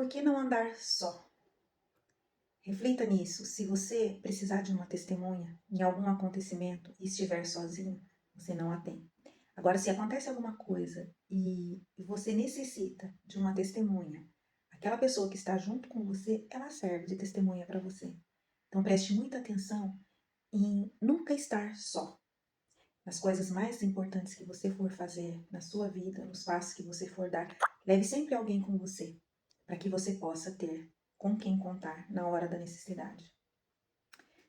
por que não andar só? Reflita nisso. Se você precisar de uma testemunha em algum acontecimento e estiver sozinho, você não a tem. Agora, se acontece alguma coisa e você necessita de uma testemunha, aquela pessoa que está junto com você, ela serve de testemunha para você. Então, preste muita atenção em nunca estar só. Nas coisas mais importantes que você for fazer na sua vida, nos passos que você for dar, leve sempre alguém com você, para que você possa ter com quem contar na hora da necessidade.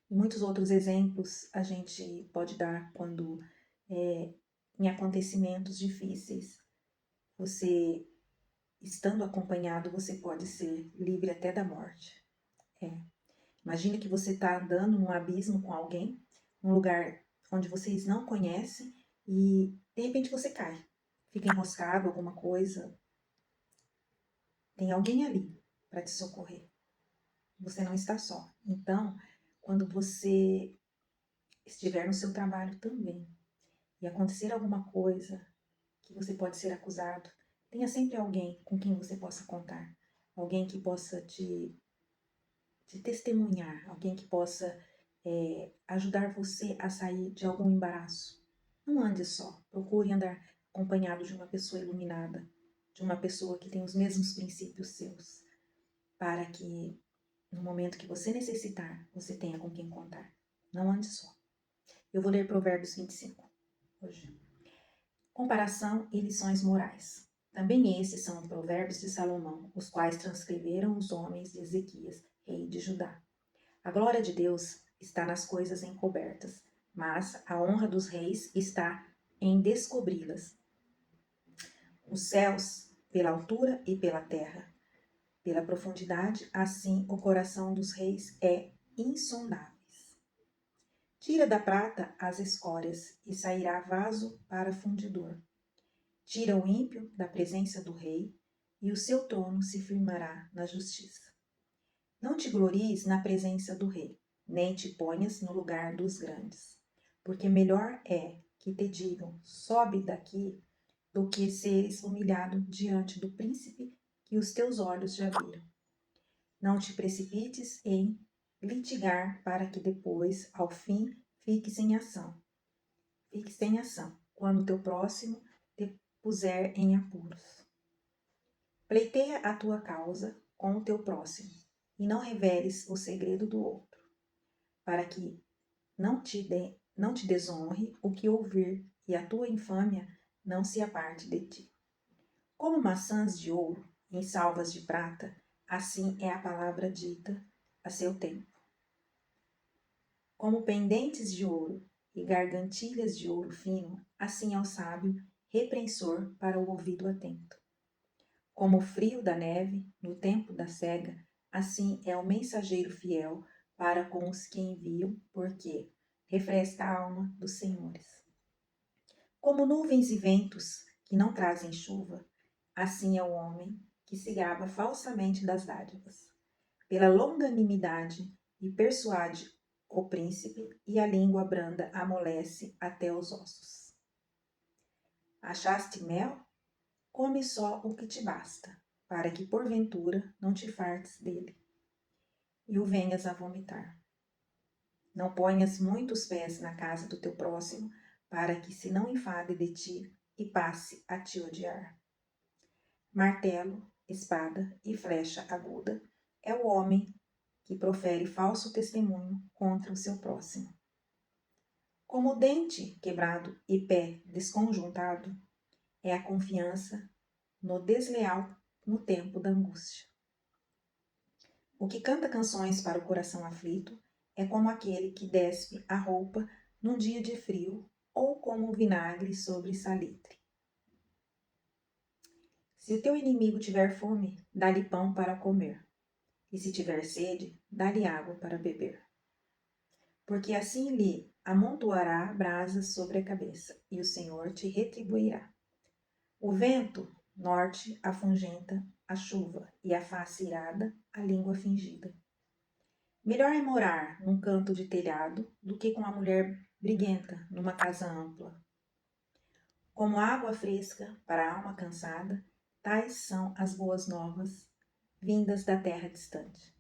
E muitos outros exemplos a gente pode dar quando, em acontecimentos difíceis, você, estando acompanhado, você pode ser livre até da morte. Imagine que você está andando num abismo com alguém, num lugar onde vocês não conhecem e de repente você cai, fica enroscado, alguma coisa. Tem alguém ali para te socorrer. Você não está só. Então, quando você estiver no seu trabalho também e acontecer alguma coisa que você pode ser acusado, tenha sempre alguém com quem você possa contar, alguém que possa te testemunhar, alguém que possa ajudar você a sair de algum embaraço. Não ande só, procure andar acompanhado de uma pessoa iluminada, de uma pessoa que tem os mesmos princípios seus, para que no momento que você necessitar, você tenha com quem contar. Não ande só. Eu vou ler Provérbios 25 hoje. Comparação e lições morais. Também esses são provérbios de Salomão, os quais transcreveram os homens de Ezequias, rei de Judá. A glória de Deus está nas coisas encobertas, mas a honra dos reis está em descobri-las. Os céus, pela altura e pela terra, pela profundidade, assim o coração dos reis é insondáveis. Tira da prata as escórias e sairá vaso para fundidor. Tira o ímpio da presença do rei e o seu trono se firmará na justiça. Não te glories na presença do rei, nem te ponhas no lugar dos grandes, porque melhor é que te digam, sobe daqui, do que seres humilhado diante do príncipe que os teus olhos já viram. Não te precipites em litigar para que depois, ao fim, fiques em ação. Fiques em ação, quando o teu próximo te puser em apuros. Pleiteia a tua causa com o teu próximo, e não reveles o segredo do outro, para que não te desonre o que ouvir e a tua infâmia não se aparte de ti. Como maçãs de ouro em salvas de prata, assim é a palavra dita a seu tempo. Como pendentes de ouro e gargantilhas de ouro fino, assim é o sábio repreensor para o ouvido atento. Como o frio da neve no tempo da cega, assim é o mensageiro fiel para com os que enviam, porque refresca a alma dos senhores. Como nuvens e ventos que não trazem chuva, assim é o homem que se gaba falsamente das dádivas. Pela longanimidade e persuade o príncipe, e a língua branda amolece até os ossos. Achaste mel? Come só o que te basta, para que porventura não te fartes dele, e o venhas a vomitar. Não ponhas muitos pés na casa do teu próximo, para que se não enfade de ti e passe a te odiar. Martelo, espada e flecha aguda é o homem que profere falso testemunho contra o seu próximo. Como dente quebrado e pé desconjuntado é a confiança no desleal no tempo da angústia. O que canta canções para o coração aflito é como aquele que despe a roupa num dia de frio ou como vinagre sobre salitre. Se o teu inimigo tiver fome, dá-lhe pão para comer, e se tiver sede, dá-lhe água para beber. Porque assim lhe amontoará brasas sobre a cabeça, e o Senhor te retribuirá. O vento norte afugenta a chuva, e a face irada a língua fingida. Melhor é morar num canto de telhado do que com a mulher briguenta numa casa ampla. Como água fresca para a alma cansada, tais são as boas novas, vindas da terra distante.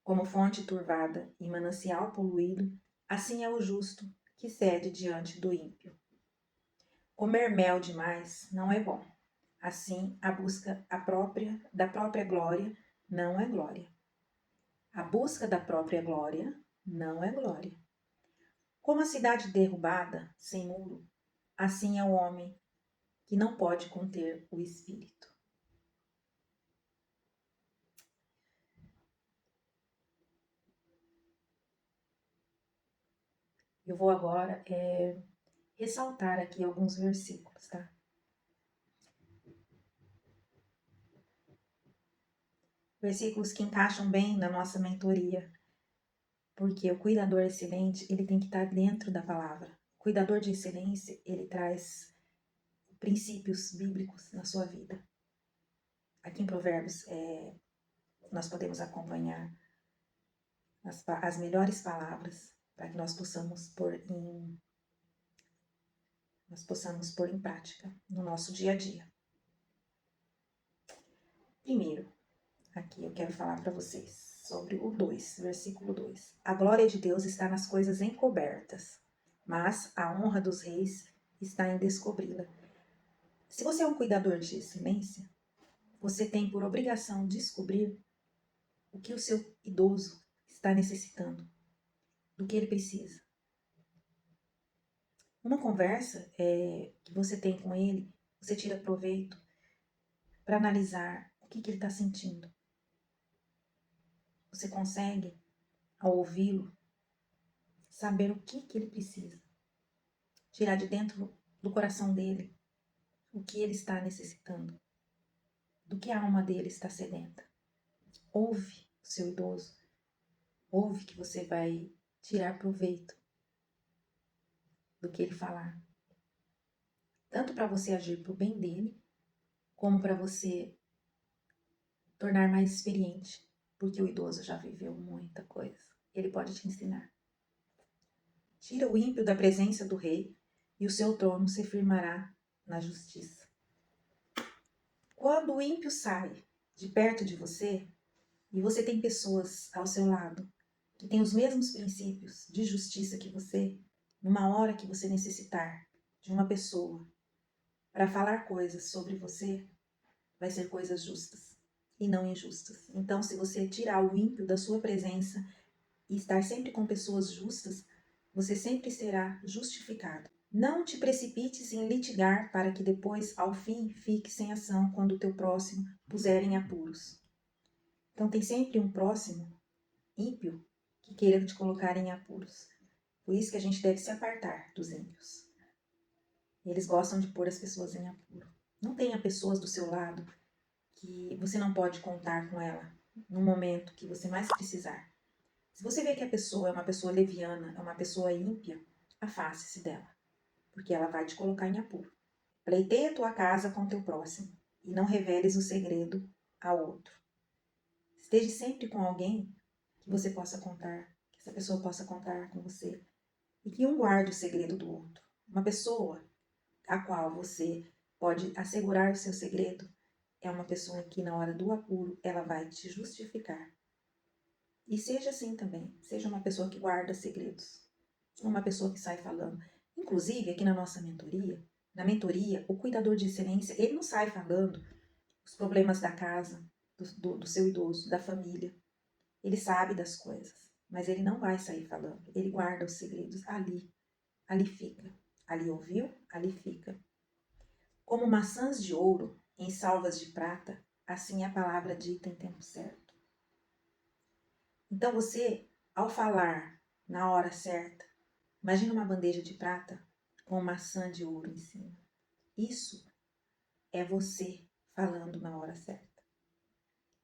Como fonte turvada e manancial poluído, assim é o justo que cede diante do ímpio. Comer mel demais não é bom. Assim, a busca da própria glória não é glória. A busca da própria glória não é glória. Como a cidade derrubada, sem muro, assim é o homem que não pode conter o espírito. Eu vou agora ressaltar aqui alguns versículos, tá? Versículos que encaixam bem na nossa mentoria, porque o cuidador excelente, ele tem que estar dentro da palavra. O cuidador de excelência, ele traz princípios bíblicos na sua vida. Aqui em Provérbios, nós podemos acompanhar as melhores palavras para que nós possamos pôr em prática no nosso dia a dia. Primeiro, aqui eu quero falar para vocês sobre o 2, versículo 2. A glória de Deus está nas coisas encobertas, mas a honra dos reis está em descobri-la. Se você é um cuidador de excelência, você tem por obrigação descobrir o que o seu idoso está necessitando, do que ele precisa. Uma conversa que você tem com ele, você tira proveito para analisar o que ele está sentindo. Você consegue, ao ouvi-lo, saber o que ele precisa. Tirar de dentro do coração dele o que ele está necessitando, do que a alma dele está sedenta. Ouve o seu idoso, ouve que você vai tirar proveito do que ele falar. Tanto para você agir para o bem dele, como para você tornar mais experiente, porque o idoso já viveu muita coisa. Ele pode te ensinar. Tira o ímpio da presença do rei e o seu trono se firmará na justiça. Quando o ímpio sai de perto de você e você tem pessoas ao seu lado que têm os mesmos princípios de justiça que você, numa hora que você necessitar de uma pessoa para falar coisas sobre você, vai ser coisas justas e não injustas. Então, se você tirar o ímpio da sua presença e estar sempre com pessoas justas, você sempre será justificado. Não te precipites em litigar para que depois, ao fim, fique sem ação quando o teu próximo puser em apuros. Então, tem sempre um próximo ímpio que queira te colocar em apuros. Por isso que a gente deve se apartar dos ímpios. Eles gostam de pôr as pessoas em apuro. Não tenha pessoas do seu lado que você não pode contar com ela no momento que você mais precisar. Se você vê que a pessoa é uma pessoa leviana, é uma pessoa ímpia, afaste-se dela, porque ela vai te colocar em apuro. Pleiteia a tua casa com teu próximo e não reveles o segredo a outro. Esteja sempre com alguém que você possa contar, que essa pessoa possa contar com você e que um guarde o segredo do outro. Uma pessoa a qual você pode assegurar o seu segredo é uma pessoa que na hora do apuro ela vai te justificar. E seja assim também, seja uma pessoa que guarda segredos, não uma pessoa que sai falando. Inclusive, aqui na nossa mentoria, o cuidador de excelência, ele não sai falando os problemas da casa, do seu idoso, da família. Ele sabe das coisas, mas ele não vai sair falando. Ele guarda os segredos ali fica. Ali ouviu, ali fica. Como maçãs de ouro em salvas de prata, assim é a palavra dita em tempo certo. Então você, ao falar na hora certa, imagina uma bandeja de prata com maçã de ouro em cima. Isso é você falando na hora certa.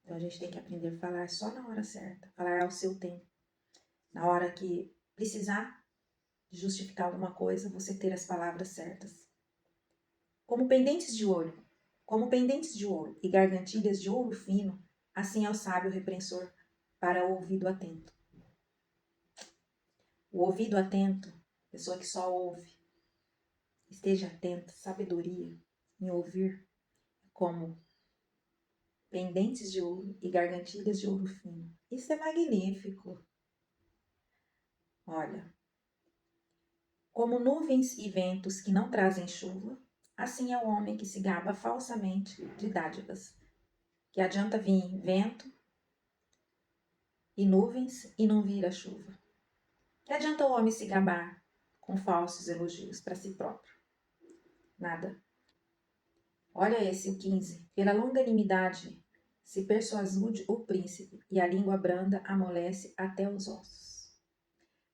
Então a gente tem que aprender a falar só na hora certa, falar ao seu tempo. Na hora que precisar justificar alguma coisa, você ter as palavras certas. Como pendentes de ouro e gargantilhas de ouro fino, assim é o sábio repreensor para o ouvido atento. O ouvido atento, pessoa que só ouve, esteja atenta, sabedoria em ouvir, como pendentes de ouro e gargantilhas de ouro fino. Isso é magnífico. Olha, como nuvens e ventos que não trazem chuva, assim é o homem que se gaba falsamente de dádivas. Que adianta vir vento e nuvens e não vir a chuva. Que adianta o homem se gabar com falsos elogios para si próprio? Nada. Olha esse, o 15. Pela longanimidade se persuasude o príncipe, e a língua branda amolece até os ossos.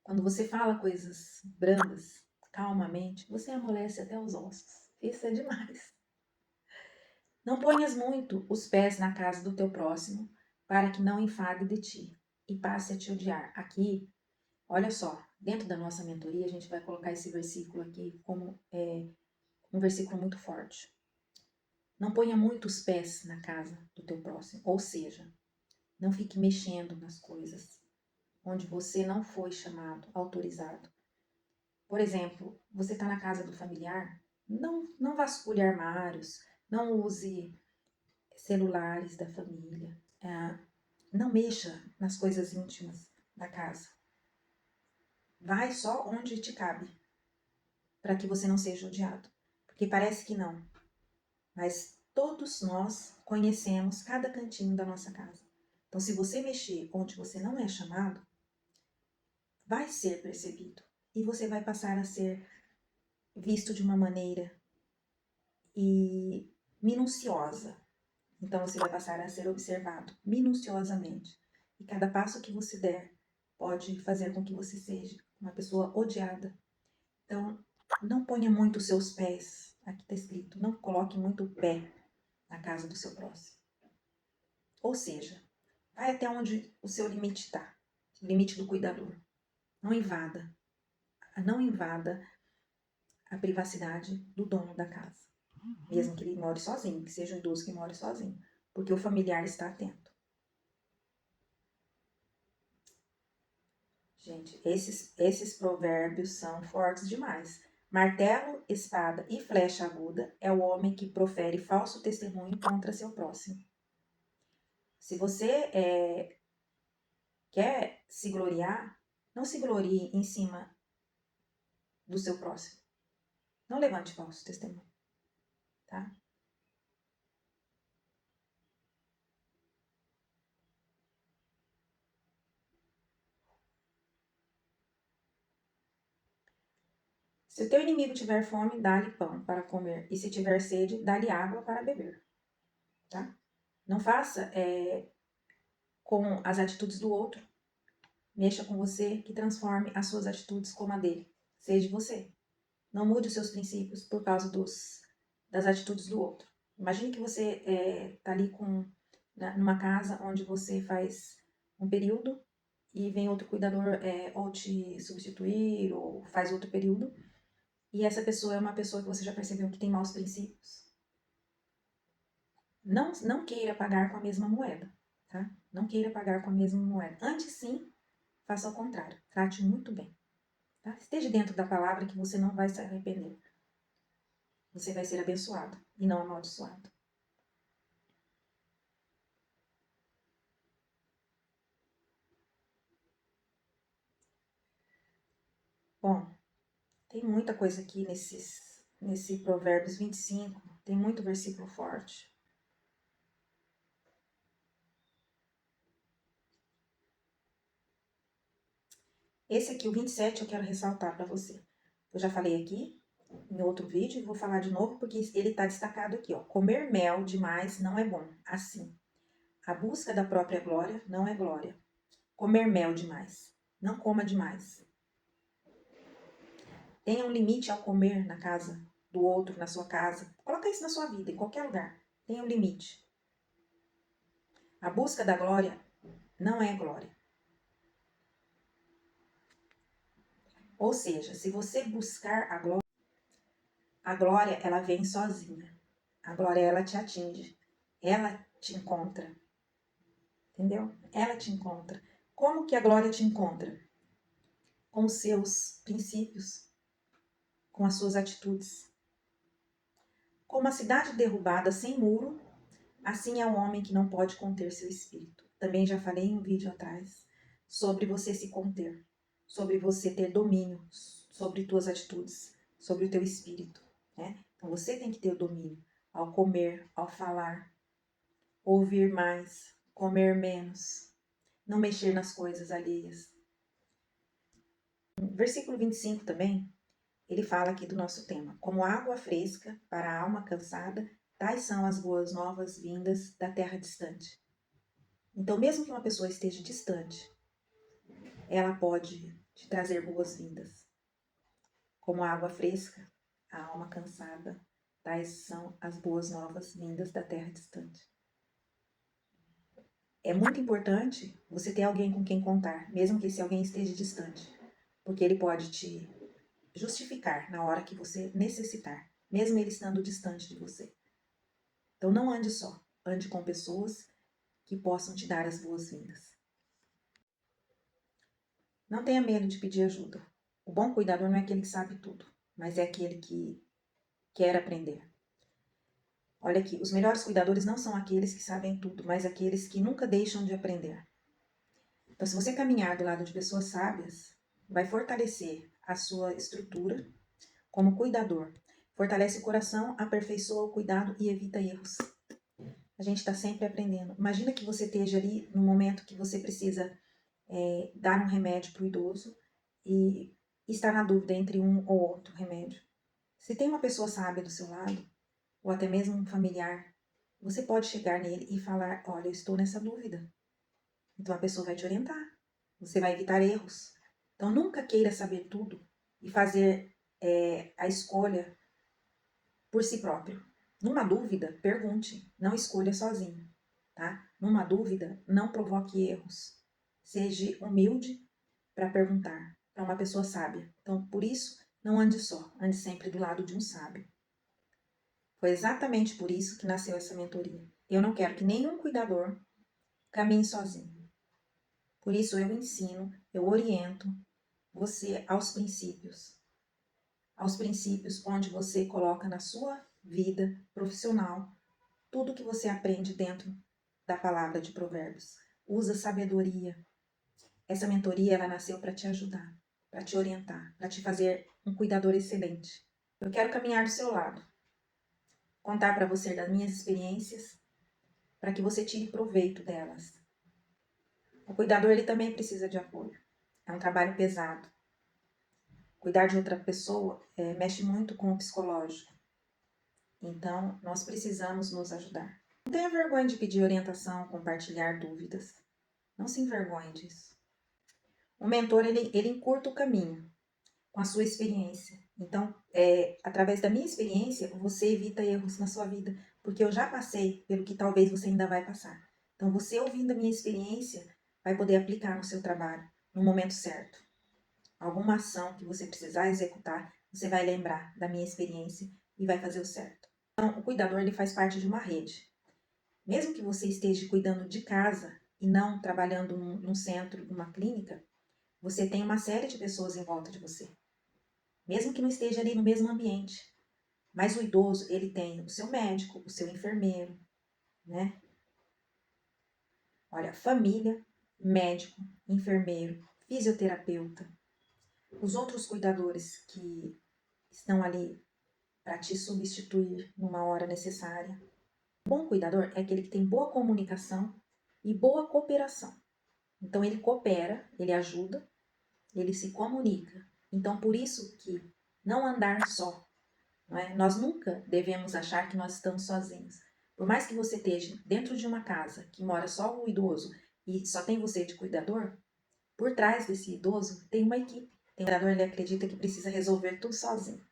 Quando você fala coisas brandas, calmamente, você amolece até os ossos. Isso é demais. Não ponhas muito os pés na casa do teu próximo, para que não enfade de ti e passe a te odiar. Aqui, olha só, dentro da nossa mentoria, a gente vai colocar esse versículo aqui como um versículo muito forte. Não ponha muitos pés na casa do teu próximo, ou seja, não fique mexendo nas coisas onde você não foi chamado, autorizado. Por exemplo, você está na casa do familiar, não vasculhe armários, não use celulares da família, não mexa nas coisas íntimas da casa. Vai só onde te cabe, para que você não seja odiado. Porque parece que não, mas todos nós conhecemos cada cantinho da nossa casa. Então, se você mexer onde você não é chamado, vai ser percebido e você vai passar a ser visto de uma maneira minuciosa. Então, você vai passar a ser observado minuciosamente. E cada passo que você der pode fazer com que você seja uma pessoa odiada. Então, não ponha muito os seus pés, aqui está escrito, não coloque muito o pé na casa do seu próximo. Ou seja, vai até onde o seu limite está, o limite do cuidador. Não invada a privacidade do dono da casa, mesmo que ele more sozinho, que seja um idoso que more sozinho, porque o familiar está atento. Gente, esses provérbios são fortes demais. Martelo, espada e flecha aguda é o homem que profere falso testemunho contra seu próximo. Se você quer se gloriar, não se glorie em cima do seu próximo. Não levante falso testemunho, tá? Se o teu inimigo tiver fome, dá-lhe pão para comer, e se tiver sede, dá-lhe água para beber, tá? Não faça com as atitudes do outro, mexa com você, que transforme as suas atitudes como a dele. Seja você. Não mude os seus princípios por causa das atitudes do outro. Imagine que você está ali numa casa onde você faz um período e vem outro cuidador ou te substituir ou faz outro período. E essa pessoa é uma pessoa que você já percebeu que tem maus princípios. Não queira pagar com a mesma moeda, tá? Não queira pagar com a mesma moeda. Antes sim, faça ao contrário. Trate muito bem. Tá? Esteja dentro da palavra que você não vai se arrepender. Você vai ser abençoado e não amaldiçoado. Bom, tem muita coisa aqui nesse Provérbios 25. Tem muito versículo forte. Esse aqui, o 27, eu quero ressaltar para você. Eu já falei aqui em outro vídeo e vou falar de novo porque ele está destacado aqui, ó. Comer mel demais não é bom. Assim, a busca da própria glória não é glória. Comer mel demais. Não coma demais. Tenha um limite ao comer na casa do outro, na sua casa. Coloca isso na sua vida, em qualquer lugar. Tenha um limite. A busca da glória não é glória. Ou seja, se você buscar a glória ela vem sozinha. A glória ela te atinge. Ela te encontra. Entendeu? Ela te encontra. Como que a glória te encontra? Com os seus princípios, com as suas atitudes. Como a cidade derrubada sem muro, Assim é o homem que não pode conter seu espírito. Também já falei em um vídeo atrás sobre você se conter, sobre você ter domínio sobre tuas atitudes, sobre o teu espírito, né? Então você tem que ter o domínio ao comer, ao falar, ouvir mais, comer menos, não mexer nas coisas alheias. Versículo 25 também, ele fala aqui do nosso tema. Como água fresca para a alma cansada, tais são as boas novas vindas da terra distante. Então, mesmo que uma pessoa esteja distante, ela pode te trazer boas-vindas. Como água fresca, a alma cansada, tais são as boas novas vindas da terra distante. É muito importante você ter alguém com quem contar, mesmo que esse alguém esteja distante, porque ele pode te justificar na hora que você necessitar, mesmo ele estando distante de você. Então não ande só, ande com pessoas que possam te dar as boas-vindas. Não tenha medo de pedir ajuda. O bom cuidador não é aquele que sabe tudo, mas é aquele que quer aprender. Olha aqui, os melhores cuidadores não são aqueles que sabem tudo, mas aqueles que nunca deixam de aprender. Então, se você caminhar do lado de pessoas sábias, vai fortalecer a sua estrutura como cuidador. Fortalece o coração, aperfeiçoa o cuidado e evita erros. A gente está sempre aprendendo. Imagina que você esteja ali no momento que você precisa dar um remédio para o idoso e está na dúvida entre um ou outro remédio. Se tem uma pessoa sábia do seu lado, ou até mesmo um familiar, você pode chegar nele e falar: olha, eu estou nessa dúvida. Então a pessoa vai te orientar. Você vai evitar erros. Então nunca queira saber tudo e fazer a escolha por si próprio. Numa dúvida, pergunte, não escolha sozinho, tá? Numa dúvida, não provoque erros. Seja humilde para perguntar para uma pessoa sábia. Então, por isso, não ande só, ande sempre do lado de um sábio. Foi exatamente por isso que nasceu essa mentoria. Eu não quero que nenhum cuidador caminhe sozinho. Por isso eu ensino, eu oriento você aos princípios onde você coloca na sua vida profissional tudo que você aprende dentro da palavra de Provérbios. Usa sabedoria. Essa mentoria ela nasceu para te ajudar, para te orientar, para te fazer um cuidador excelente. Eu quero caminhar do seu lado, contar para você das minhas experiências, para que você tire proveito delas. O cuidador ele também precisa de apoio. É um trabalho pesado. Cuidar de outra pessoa mexe muito com o psicológico. Então, nós precisamos nos ajudar. Não tenha vergonha de pedir orientação, compartilhar dúvidas. Não se envergonhe disso. O mentor, ele encurta o caminho com a sua experiência. Então, através da minha experiência, você evita erros na sua vida, porque eu já passei pelo que talvez você ainda vai passar. Então, você ouvindo a minha experiência, vai poder aplicar no seu trabalho, no momento certo. Alguma ação que você precisar executar, você vai lembrar da minha experiência e vai fazer o certo. Então, o cuidador, ele faz parte de uma rede. Mesmo que você esteja cuidando de casa e não trabalhando num centro, numa clínica, você tem uma série de pessoas em volta de você. Mesmo que não esteja ali no mesmo ambiente. Mas o idoso, ele tem o seu médico, o seu enfermeiro, né? Olha, família, médico, enfermeiro, fisioterapeuta, os outros cuidadores que estão ali para te substituir numa hora necessária. Um bom cuidador é aquele que tem boa comunicação e boa cooperação. Então ele coopera, ele ajuda, ele se comunica. Então por isso que não andar só. Não é? Nós nunca devemos achar que nós estamos sozinhos. Por mais que você esteja dentro de uma casa que mora só o idoso e só tem você de cuidador, por trás desse idoso tem uma equipe. O cuidador ele acredita que precisa resolver tudo sozinho.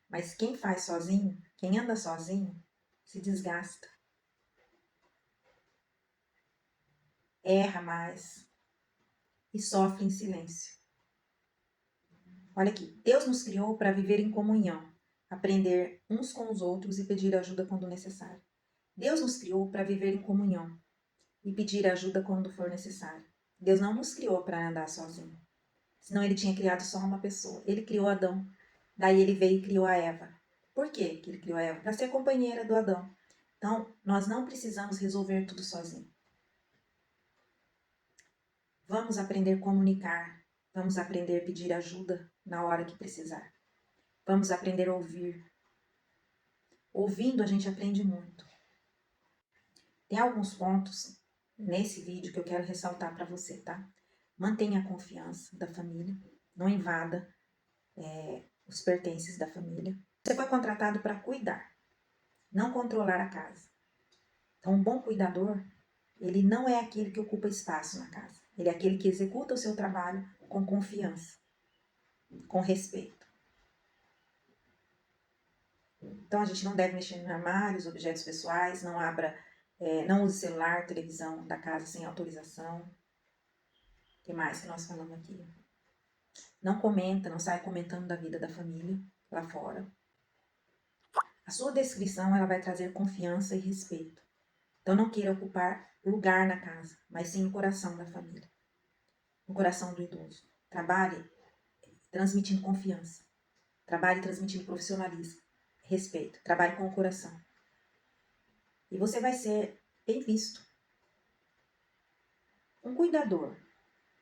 Mas quem faz sozinho, quem anda sozinho, se desgasta. Erra mais e sofre em silêncio. Olha aqui, Deus nos criou para viver em comunhão, aprender uns com os outros e pedir ajuda quando necessário. Deus nos criou para viver em comunhão e pedir ajuda quando for necessário. Deus não nos criou para andar sozinho. Senão ele tinha criado só uma pessoa. Ele criou Adão. Daí ele veio e criou a Eva. Por quê que ele criou a Eva? Para ser companheira do Adão. Então, nós não precisamos resolver tudo sozinho. Vamos aprender a comunicar, vamos aprender a pedir ajuda na hora que precisar. Vamos aprender a ouvir. Ouvindo, a gente aprende muito. Tem alguns pontos nesse vídeo que eu quero ressaltar para você, tá? Mantenha a confiança da família, não invada os pertences da família. Você foi contratado para cuidar, não controlar a casa. Então, um bom cuidador, ele não é aquele que ocupa espaço na casa. Ele é aquele que executa o seu trabalho com confiança, com respeito. Então, a gente não deve mexer em armários, objetos pessoais, não use celular, televisão da casa sem autorização. O que mais que nós falamos aqui? Não comenta, não sai comentando da vida da família lá fora. A sua descrição ela vai trazer confiança e respeito. Então, não queira ocupar lugar na casa, mas sim o coração da família, o coração do idoso. Trabalhe transmitindo confiança. Trabalhe transmitindo profissionalismo, respeito. Trabalhe com o coração. E você vai ser bem visto. Um cuidador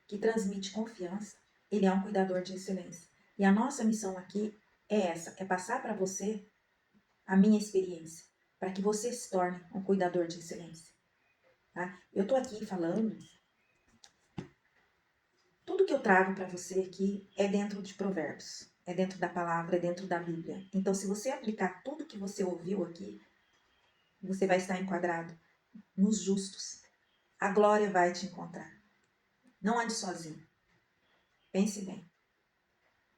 que transmite confiança, ele é um cuidador de excelência. E a nossa missão aqui é essa, é passar para você a minha experiência, para que você se torne um cuidador de excelência. Tá? Eu estou aqui falando, tudo que eu trago para você aqui é dentro de Provérbios, é dentro da palavra, é dentro da Bíblia. Então, se você aplicar tudo que você ouviu aqui, você vai estar enquadrado nos justos. A glória vai te encontrar. Não ande sozinho. Pense bem.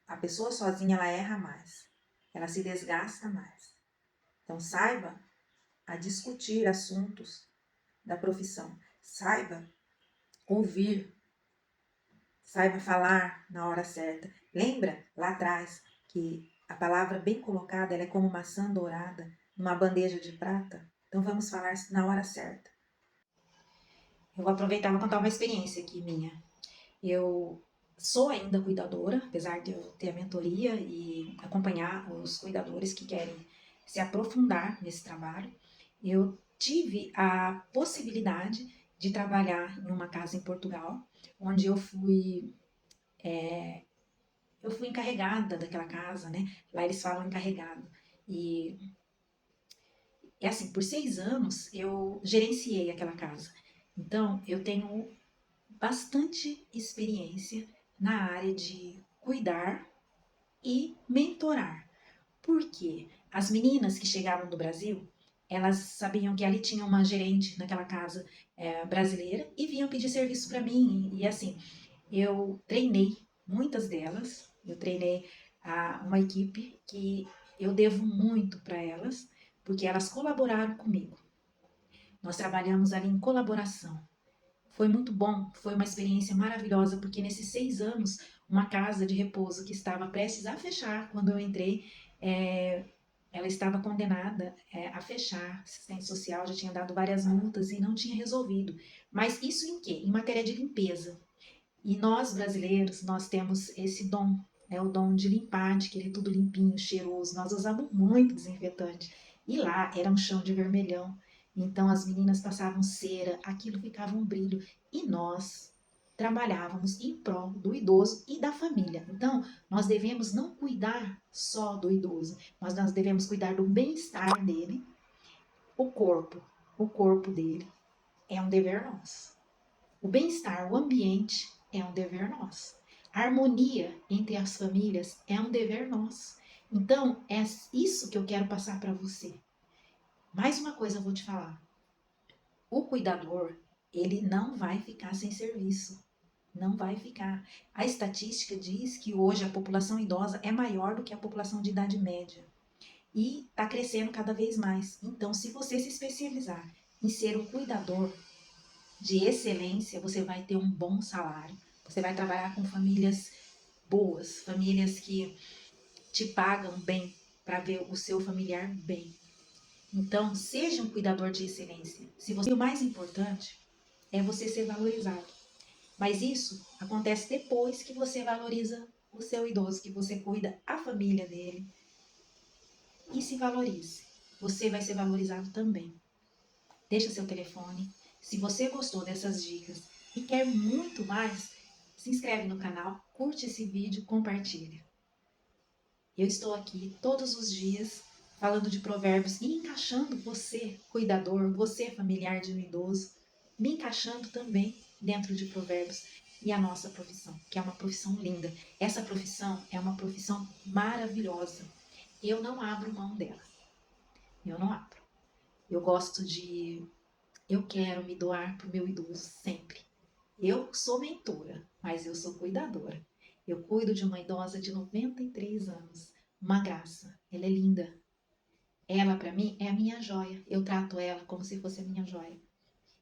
A pessoa sozinha, ela erra mais. Ela se desgasta mais. Então, saiba a discutir assuntos da profissão. Saiba ouvir. Saiba falar na hora certa. Lembra lá atrás que a palavra bem colocada ela é como maçã dourada numa bandeja de prata? Então, vamos falar na hora certa. Eu vou aproveitar e vou contar uma experiência aqui minha. Eu sou ainda cuidadora, apesar de eu ter a mentoria e acompanhar os cuidadores que querem se aprofundar nesse trabalho. Eu tive a possibilidade de trabalhar em uma casa em Portugal, onde eu fui encarregada daquela casa, né? Lá eles falam encarregado. E é assim, por 6 anos eu gerenciei aquela casa. Então, eu tenho bastante experiência na área de cuidar e mentorar. Por quê? As meninas que chegavam do Brasil, elas sabiam que ali tinha uma gerente naquela casa brasileira e vinham pedir serviço para mim. E assim, eu treinei muitas delas, eu treinei uma equipe que eu devo muito para elas, porque elas colaboraram comigo. Nós trabalhamos ali em colaboração. Foi muito bom, foi uma experiência maravilhosa, porque nesses 6 anos, uma casa de repouso que estava prestes a fechar, quando eu entrei, ela estava condenada a fechar. Assistente social já tinha dado várias multas e não tinha resolvido. Mas isso em quê? Em matéria de limpeza. E nós, brasileiros, nós temos esse dom, né, o dom de limpar, de querer tudo limpinho, cheiroso. Nós usamos muito desinfetante. E lá era um chão de vermelhão. Então as meninas passavam cera, aquilo ficava um brilho. E nós trabalhávamos em prol do idoso e da família. Então, nós devemos não cuidar só do idoso, mas nós devemos cuidar do bem-estar dele, o corpo dele é um dever nosso. O bem-estar, o ambiente é um dever nosso. A harmonia entre as famílias é um dever nosso. Então, é isso que eu quero passar para você. Mais uma coisa eu vou te falar. O cuidador, ele não vai ficar sem serviço. Não vai ficar. A estatística diz que hoje a população idosa é maior do que a população de idade média. E está crescendo cada vez mais. Então, se você se especializar em ser um cuidador de excelência, você vai ter um bom salário. Você vai trabalhar com famílias boas, famílias que te pagam bem para ver o seu familiar bem. Então, seja um cuidador de excelência. Se você, o mais importante é você ser valorizado. Mas isso acontece depois que você valoriza o seu idoso, que você cuida a família dele e se valorize. Você vai ser valorizado também. deixa seu telefone. Se você gostou dessas dicas e quer muito mais, se inscreve no canal, curte esse vídeo, compartilha. Eu estou aqui todos os dias falando de provérbios e encaixando você, cuidador, você, familiar de um idoso, me encaixando também dentro de provérbios e a nossa profissão, que é uma profissão linda. Essa profissão é uma profissão maravilhosa. Eu não abro mão dela. Eu não abro. Eu gosto de. Eu quero me doar para o meu idoso sempre. Eu sou mentora, mas eu sou cuidadora. Eu cuido de uma idosa de 93 anos. Uma graça. Ela é linda. Ela, para mim, é a minha joia. Eu trato ela como se fosse a minha joia.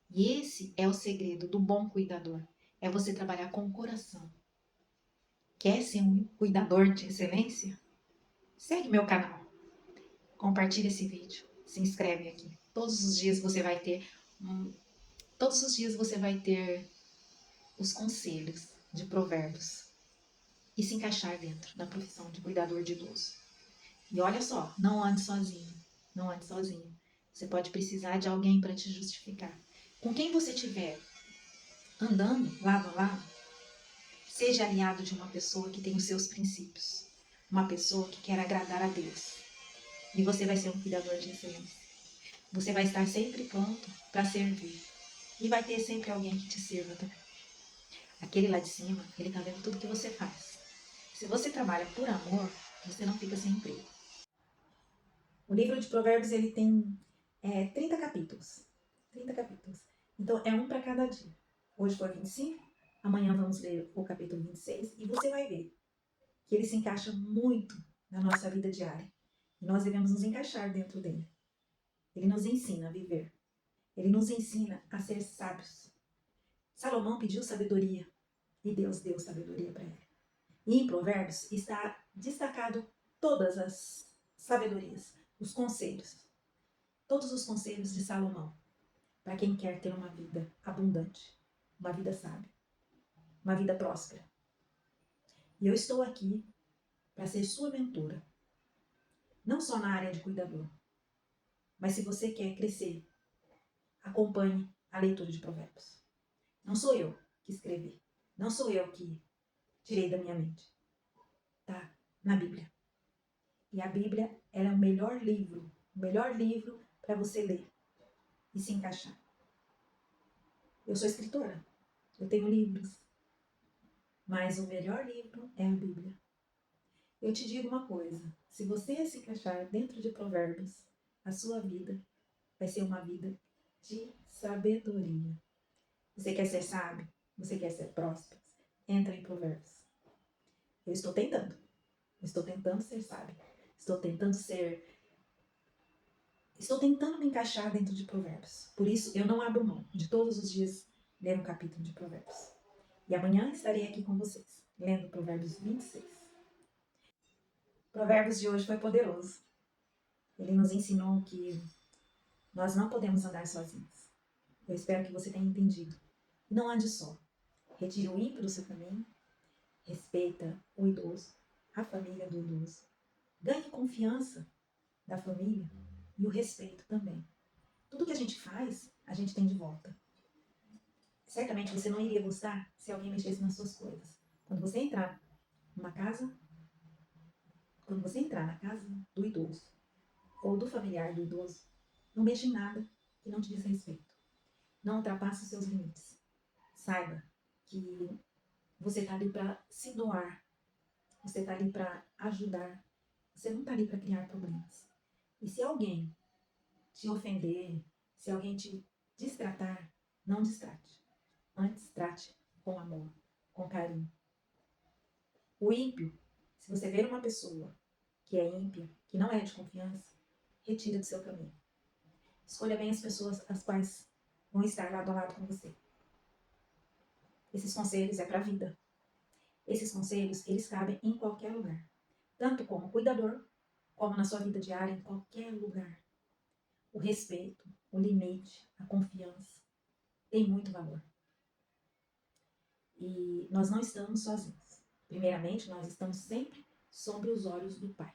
E esse é o segredo do bom cuidador. É você trabalhar com o coração. Quer ser um cuidador de excelência? Segue meu canal. Compartilha esse vídeo. Se inscreve aqui. Todos os dias você vai ter todos os dias você vai ter os conselhos de provérbios e se encaixar dentro da profissão de cuidador de idoso. E olha só, não ande sozinho, não ande sozinho. Você pode precisar de alguém para te justificar. Com quem você estiver andando lado a lado, seja aliado de uma pessoa que tem os seus princípios, uma pessoa que quer agradar a Deus. E você vai ser um cuidador de excelência. Você vai estar sempre pronto para servir. E vai ter sempre alguém que te sirva também. Aquele lá de cima, ele está vendo tudo que você faz. Se você trabalha por amor, você não fica sem emprego. O livro de Provérbios ele tem 30 capítulos. 30 capítulos. Então é um para cada dia. Hoje foi 25, amanhã vamos ler o capítulo 26 e você vai ver que ele se encaixa muito na nossa vida diária. E nós devemos nos encaixar dentro dele. Ele nos ensina a viver. Ele nos ensina a ser sábios. Salomão pediu sabedoria e Deus deu sabedoria para ele. E em Provérbios está destacado todas as sabedorias, os conselhos, todos os conselhos de Salomão, para quem quer ter uma vida abundante, uma vida sábia, uma vida próspera. E eu estou aqui para ser sua mentora, não só na área de cuidador, mas se você quer crescer, acompanhe a leitura de Provérbios. Não sou eu que escrevi, não sou eu que tirei da minha mente. Tá na Bíblia. E a Bíblia ela é o melhor livro para você ler e se encaixar. Eu sou escritora, eu tenho livros, mas o melhor livro é a Bíblia. Eu te digo uma coisa, se você se encaixar dentro de Provérbios, a sua vida vai ser uma vida de sabedoria. Você quer ser sábio? Você quer ser próspero? Entra em Provérbios. Eu estou tentando. Estou tentando ser sábio. Estou tentando me encaixar dentro de Provérbios. Por isso, eu não abro mão de todos os dias ler um capítulo de Provérbios. E amanhã estarei aqui com vocês, lendo Provérbios 26. Provérbios de hoje foi poderoso. Ele nos ensinou que nós não podemos andar sozinhos. Eu espero que você tenha entendido. Não ande só. Retire o ímpio do seu caminho. Respeita o idoso, a família do idoso. Ganhe confiança da família e o respeito também. Tudo que a gente faz, a gente tem de volta. Certamente você não iria gostar se alguém mexesse nas suas coisas. Quando você entrar na casa do idoso ou do familiar do idoso, não mexa em nada que não te diz respeito. Não ultrapasse os seus limites. Saiba que você está ali para se doar. Você está ali para ajudar. Você não está ali para criar problemas. E se alguém te ofender, se alguém te destratar, não destrate. Antes, trate com amor, com carinho. O ímpio, se você ver uma pessoa que é ímpia, que não é de confiança, retira do seu caminho. Escolha bem as pessoas as quais vão estar lado a lado com você. Esses conselhos é para a vida. Esses conselhos, eles cabem em qualquer lugar. Tanto como cuidador, como na sua vida diária, em qualquer lugar. O respeito, o limite, a confiança tem muito valor. E nós não estamos sozinhos. Primeiramente, nós estamos sempre sob os olhos do Pai.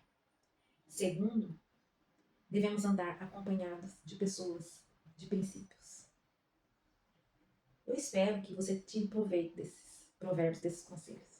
Segundo, devemos andar acompanhados de pessoas de princípios. Eu espero que você tire proveito desses provérbios, desses conselhos.